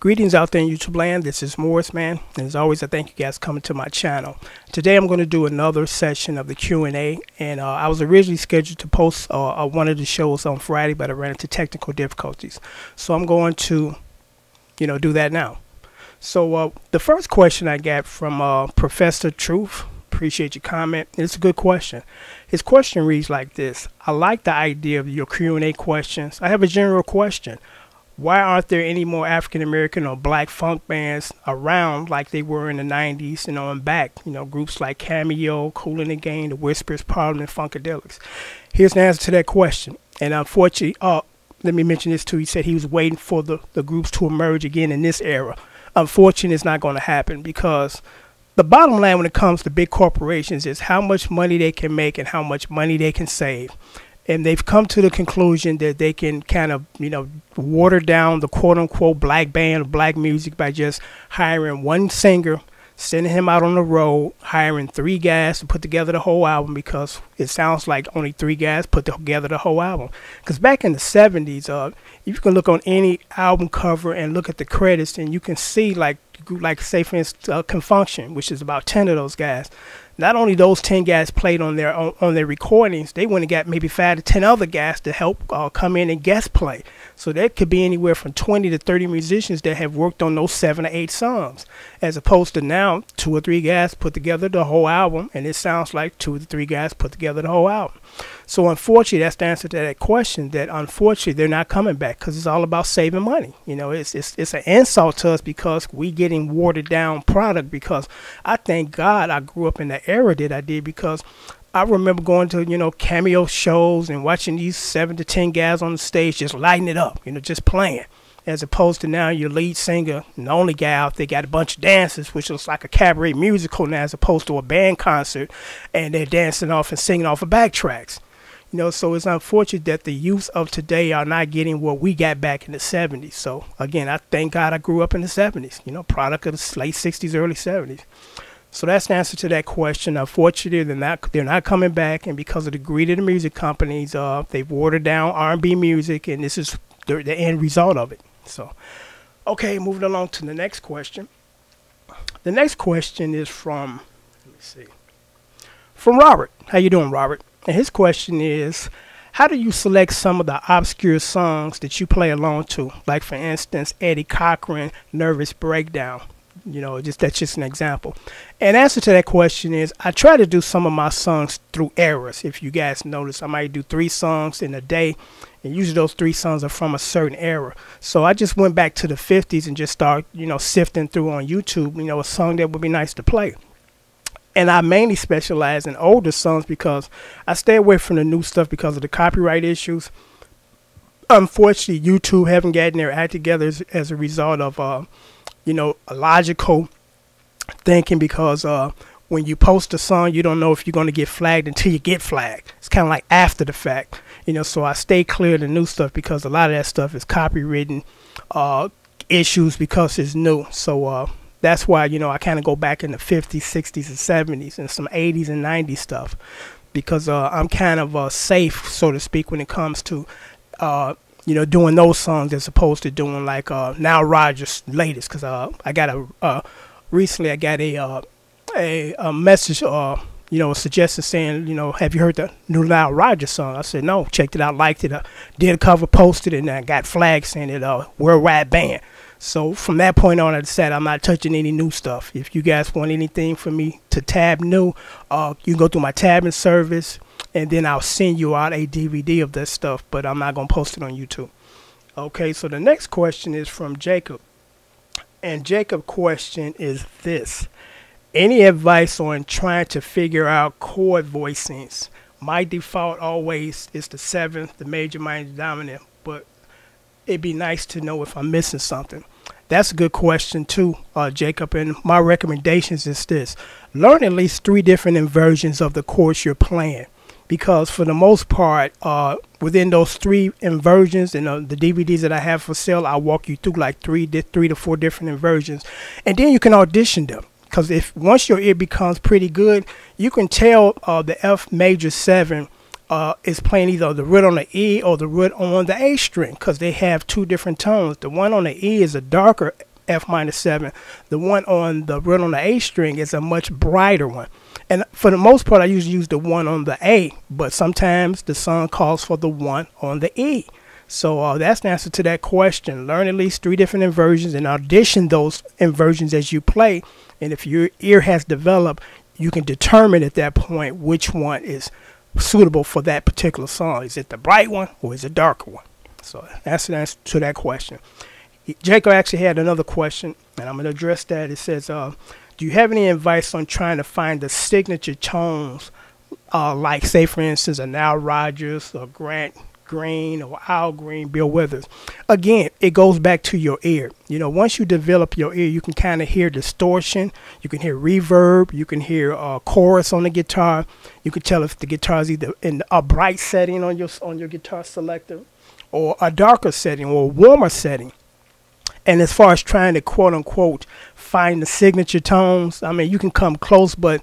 Greetings out there in YouTube land. This is Morris, man. And as always, I thank you guys for coming to my channel. Today, I'm going to do another session of the Q&A. And I was originally scheduled to post one of the shows on Friday, but I ran into technical difficulties. So I'm going to, do that now. So the first question I got from Professor Truth. Appreciate your comment. It's a good question. His question reads like this. I like the idea of your Q&A questions. I have a general question. Why aren't there any more African American or black funk bands around like they were in the 90s, and back, groups like Cameo, Kool and the Gang, The Whispers, Parliament, Funkadelics? Here's the answer to that question. And unfortunately, let me mention this too. He said he was waiting for the groups to emerge again in this era. Unfortunately, it's not going to happen because the bottom line when it comes to big corporations is how much money they can make and how much money they can save. And they've come to the conclusion that they can kind of, water down the quote-unquote black band or black music by just hiring one singer, sending him out on the road, hiring 3 guys to put together the whole album because it sounds like only 3 guys put together the whole album. Because back in the 70s, you can look on any album cover and look at the credits and you can see like say for instance, Confunction, which is about 10 of those guys. Not only those 10 guys played on their recordings, they went and got maybe 5 to 10 other guys to help come in and guest play. So that could be anywhere from 20 to 30 musicians that have worked on those 7 or 8 songs, as opposed to now 2 or 3 guys put together the whole album, and it sounds like 2 or 3 guys put together the whole album. So unfortunately, that's the answer to that question. That unfortunately they're not coming back because it's all about saving money. It's an insult to us because we getting watered down product. Because I thank God I grew up in the era that I did, because I remember going to Cameo shows and watching these 7 to 10 guys on the stage just lighting it up, just playing. As opposed to now your lead singer and the only guy out there got a bunch of dancers, which looks like a cabaret musical now as opposed to a band concert, and they're dancing off and singing off of backtracks. So it's unfortunate that the youth of today are not getting what we got back in the 70s. So again, I thank God I grew up in the 70s, product of the late 60s, early 70s. So that's the answer to that question. Unfortunately, they're not coming back, and because of the greed of the music companies, they've watered down R&B music, and this is the end result of it. So, okay, moving along to the next question. The next question is from, from Robert. How you doing, Robert? And his question is, how do you select some of the obscure songs that you play along to? Like, for instance, Eddie Cochran, Nervous Breakdown. That's just an example. And answer to that question is, I try to do some of my songs through eras. If you guys notice, I might do 3 songs in a day, and usually those 3 songs are from a certain era. So I just went back to the 50s and just start, sifting through on YouTube, a song that would be nice to play. And I mainly specialize in older songs because I stay away from the new stuff because of the copyright issues. Unfortunately, YouTube haven't gotten their act together as a result of, a logical thinking, because when you post a song, you don't know if you're going to get flagged until you get flagged. It's kind of like after the fact, so I stay clear of the new stuff because a lot of that stuff is copywritten issues because it's new. So that's why, I kind of go back in the 50s, 60s, and 70s and some 80s and 90s stuff, because I'm kind of safe, so to speak, when it comes to doing those songs as opposed to doing like Now Rogers' latest. Because I got recently I got a message, a suggestion saying, have you heard the new Now Rogers song? I said no, checked it out, liked it, did a cover, posted it, and I got flagged saying it worldwide ban. So from that point on, I decided I'm not touching any new stuff. If you guys want anything from me to tab new, you can go through my tabbing service, and then I'll send you out a DVD of that stuff, but I'm not going to post it on YouTube. Okay, so the next question is from Jacob. And Jacob's question is this. Any advice on trying to figure out chord voicings? My default always is the 7th, the major, minor, dominant, but it'd be nice to know if I'm missing something. That's a good question too, Jacob, and my recommendations is this. Learn at least 3 different inversions of the chords you're playing, because for the most part, within those 3 inversions and the DVDs that I have for sale, I'll walk you through like 3 to 4 different inversions, and then you can audition them. Because if once your ear becomes pretty good, you can tell the F major 7 is playing either the root on the E or the root on the A string, because they have 2 different tones. The one on the E is a darker F minor 7. The one on the A string is a much brighter one. And for the most part, I usually use the one on the A, but sometimes the song calls for the one on the E. So that's the answer to that question. Learn at least 3 different inversions and audition those inversions as you play. And if your ear has developed, you can determine at that point which one is suitable for that particular song. Is it the bright one or is it the darker one? So that's the answer to that question. Jacob actually had another question, and I'm going to address that. It says, do you have any advice on trying to find the signature tones, like, say, for instance, a Nile Rodgers or Grant Green or Al Green, Bill Withers? Again, it goes back to your ear. You know, once you develop your ear, you can kind of hear distortion, you can hear reverb, you can hear chorus on the guitar. You can tell if the guitar is either in a bright setting on your guitar selector or a darker setting or a warmer setting. And as far as trying to quote unquote find the signature tones, I mean, you can come close, but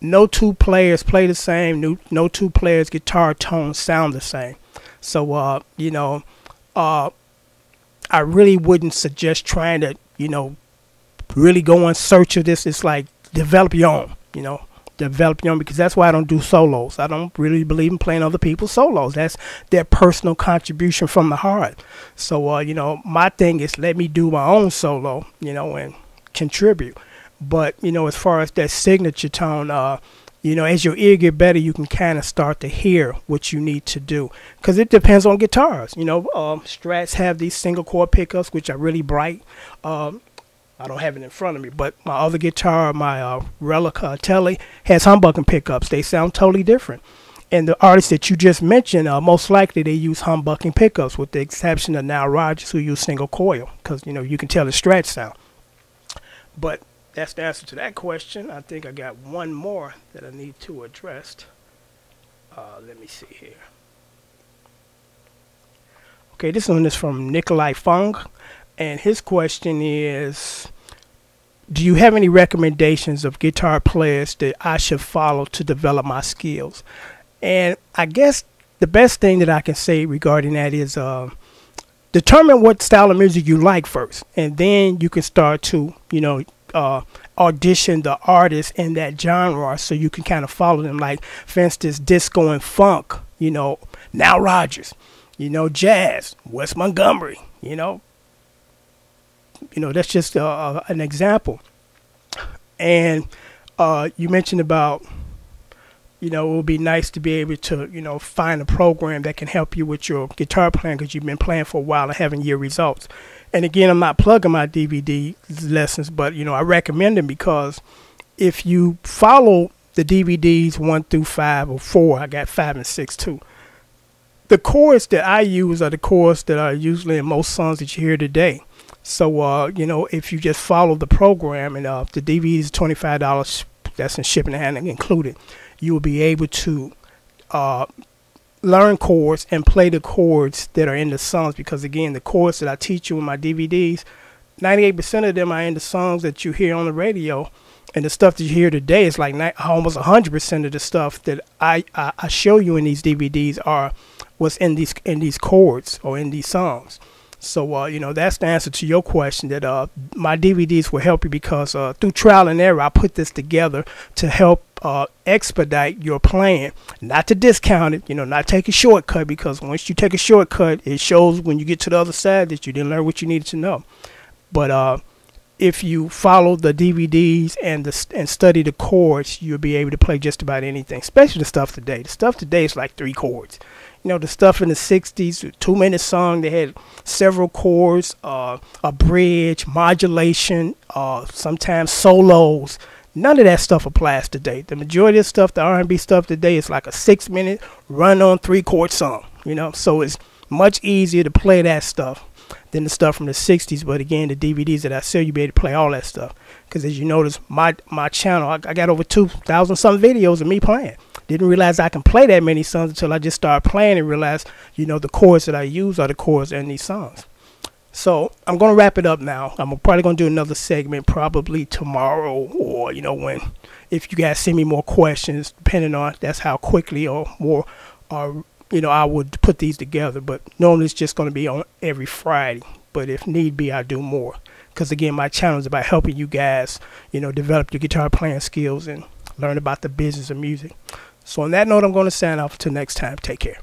no 2 players play the same. No 2 players' guitar tones sound the same. So, you know, I really wouldn't suggest trying to, you know, really go in search of this. It's like develop your own, you know, develop your own, because that's why I don't do solos. I don't really believe in playing other people's solos. That's their personal contribution from the heart. So, you know, my thing is let me do my own solo, you know, and contribute. But, you know, as far as that signature tone, you know, as your ear get better, you can kind of start to hear what you need to do, because it depends on guitars. You know, Strats have these single chord pickups, which are really bright. I don't have it in front of me, but my other guitar, my Relica Telly, has humbucking pickups. They sound totally different. And the artists that you just mentioned, most likely they use humbucking pickups, with the exception of Nile Rodgers, who use single coil, because, you know, you can tell the Strat sound. But that's the answer to that question. I think I got one more that I need to address. Let me see here. Okay, this one is from Nikolai Fung. And his question is, do you have any recommendations of guitar players that I should follow to develop my skills? And I guess the best thing that I can say regarding that is determine what style of music you like first. And then you can start to, you know, audition the artist in that genre, so you can kind of follow them. Like, for instance, disco and funk, you know, Nile Rodgers, you know, jazz, Wes Montgomery, you know, that's just an example. And you mentioned about, you know, it would be nice to be able to, you know, find a program that can help you with your guitar playing, because you've been playing for a while and having your results. And again, I'm not plugging my DVD lessons, but, you know, I recommend them, because if you follow the DVDs 1 through 5 or 4, I got 5 and 6 too. The chords that I use are the chords that are usually in most songs that you hear today. So, you know, if you just follow the program, and the DVD is $25, that's in shipping and handling included, you will be able to learn chords and play the chords that are in the songs. Because, again, the chords that I teach you in my DVDs, 98% of them are in the songs that you hear on the radio. And the stuff that you hear today is like almost 100% of the stuff that I show you in these DVDs are what's in these chords or in these songs. So, you know, that's the answer to your question, that my DVDs will help you, because through trial and error, I put this together to help expedite your playing, not to discount it, you know, not take a shortcut, because once you take a shortcut, it shows when you get to the other side that you didn't learn what you needed to know. But if you follow the DVDs and study the chords, you'll be able to play just about anything, especially the stuff today. The stuff today is like 3 chords. You know, the stuff in the 60s, 2-minute song, they had several chords, a bridge, modulation, sometimes solos. None of that stuff applies today. The majority of stuff, the R&B stuff today, is like a 6-minute run-on 3-chord song. You know, so it's much easier to play that stuff than the stuff from the 60s. But again, the DVDs that I sell, you'll be able to play all that stuff. Because as you notice, my channel, I got over 2,000 some videos of me playing. Didn't realize I can play that many songs until I just started playing and realized, you know, the chords that I use are the chords in these songs. So I'm going to wrap it up now. I'm probably going to do another segment probably tomorrow, or, you know, if you guys send me more questions, depending on that's how quickly or more, you know, I would put these together. But normally it's just going to be on every Friday. But if need be, I do more, because again, my channel is about helping you guys, develop your guitar playing skills and learn about the business of music. So on that note, I'm going to sign off. Until next time, take care.